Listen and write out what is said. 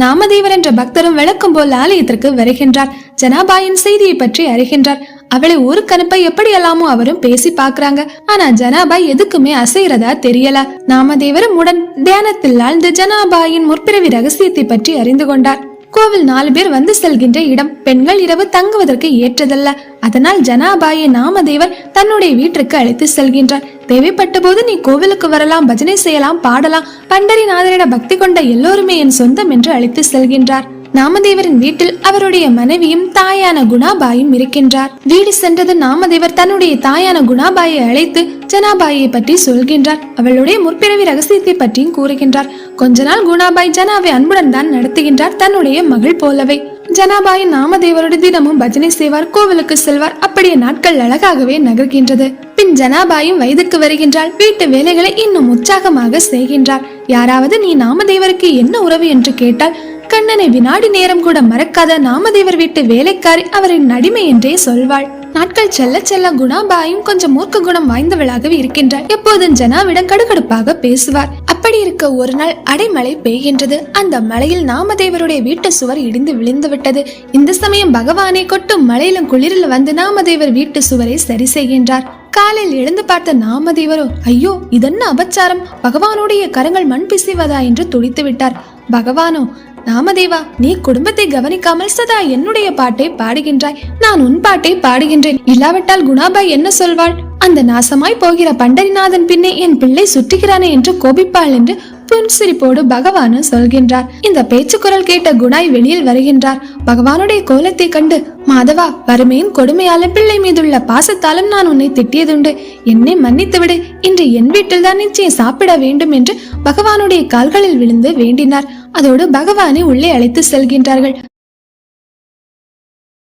நாமதேவர் என்ற பக்தரும் விளக்கும் போல் ஆலயத்திற்கு வருகின்றார். ஜனாபாயின் செய்தியை பற்றி அறிகின்றார். அவளை ஒரு கணுப்பை எப்படி எல்லாமோ அவரும் பேசி பாக்குறாங்க. ஆனா ஜனாபாய் எதுக்குமே அசைறதா தெரியல. நாமதேவரும் உடன் தியானத்தில் ஆழ்ந்து ஜனாபாயின் முற்பிறவி ரகசியத்தை பற்றி அறிந்து கொண்டார். கோவில் 4 பேர் வந்து செல்கின்ற இடம். பெண்கள் இரவு தங்குவதற்கு ஏற்றதல்ல. அதனால் ஜனாபாயை நாமதேவர் தன்னுடைய வீட்டிற்கு அழைத்து செல்கின்றார். தேவைப்பட்ட போது நீ கோவிலுக்கு வரலாம், பஜனை செய்யலாம், பாடலாம். பண்டரிநாதரிட பக்தி கொண்ட எல்லோருமே என் சொந்தம் என்று அழைத்து செல்கின்றார். நாமதேவரின் வீட்டில் அவருடைய மனைவியும் தாயான குணாபாயும் இருக்கின்றார். வீடு சென்றது நாமதேவர் தன்னுடைய தாயான குணாபாயை அழைத்து ஜனாபாயை பற்றி சொல்கின்றார். அவளுடைய முற்பிறவி ரகசியத்தை பற்றியும் கூறுகின்றார். கொஞ்ச நாள் குணாபாய் ஜனாவை அன்புடன் தான் நடத்துகின்றார், தன்னுடைய மகள் போலவே. ஜனாபாயின் நாமதேவரோடு தினமும் பஜனை செய்வார், கோவிலுக்கு செல்வார். அப்படியே நாட்கள் அழகாகவே நகர்கின்றது. பின் ஜனாபாயும் வயதுக்கு வருகின்றாள். வீட்டு வேலைகளை இன்னும் உற்சாகமாக செய்கின்றார். யாராவது நீ நாமதேவருக்கு என்ன உறவு என்று கேட்டால் கண்ணனை வினாடி நேரம் கூட மறக்காத நாமதேவர் வீட்டு வேலைக்காரி அவரின் அடிமை என்றே சொல்வாள். நாட்கள் செல்ல செல்ல குணாபாயும் கொஞ்சம் மூர்க்க குணம் வாய்ந்தவளாகவே இருக்கின்றார். எப்போதும் ஜனாவிடம் கடுகடுப்பாக பேசுவார். அப்படி இருக்க ஒரு நாள் அடைமழை பெய்கின்றது. அந்த மழையில் நாமதேவருடைய வீட்டு சுவர் இடிந்து விழுந்து விட்டது. இந்த சமயம் பகவானை கொட்டும் மழையிலும் குளிரில் வந்து நாமதேவர் வீட்டு சுவரை சரி செய்கின்றார். காலையில் எழுந்து பார்த்த நாமதேவரோ, ஐயோ இதென்ன அபச்சாரம், பகவானுடைய கரங்கள் மண் பிசைவதா என்று துடித்து விட்டார். பகவானோ, நாமதேவா, நீ குடும்பத்தை கவனிக்காமல் சதா என்னுடைய பாட்டை பாடுகின்றாய், நான் உன் பாட்டை பாடுகின்றேன். இல்லாவிட்டால் குணாபாய் என்ன சொல்வாள்? அந்த நாசமாய் போகிற பண்டரிநாதன் பின்னே என் பிள்ளை சுற்றுகிறானே என்று கோபிப்பாள் என்று புன்சிரிப்போடு பகவானும் சொல்கின்றார். இந்த பேச்சு குரல் கேட்ட குணாய் வெளியில் வருகின்றார். பகவானுடைய கோலத்தை கண்டு, மாதவா, வறுமையின் கொடுமையால பிள்ளை மீதுள்ள பாசத்தாலும் நான் உன்னை திட்டியதுண்டு, என்னை மன்னித்து விடு. இன்று என் வீட்டில் தான் நிச்சயம் சாப்பிட வேண்டும் என்று பகவானுடைய கால்களில் விழுந்து வேண்டினார். அதோடு பகவானை உள்ளே அழைத்து செல்கின்றார்கள்.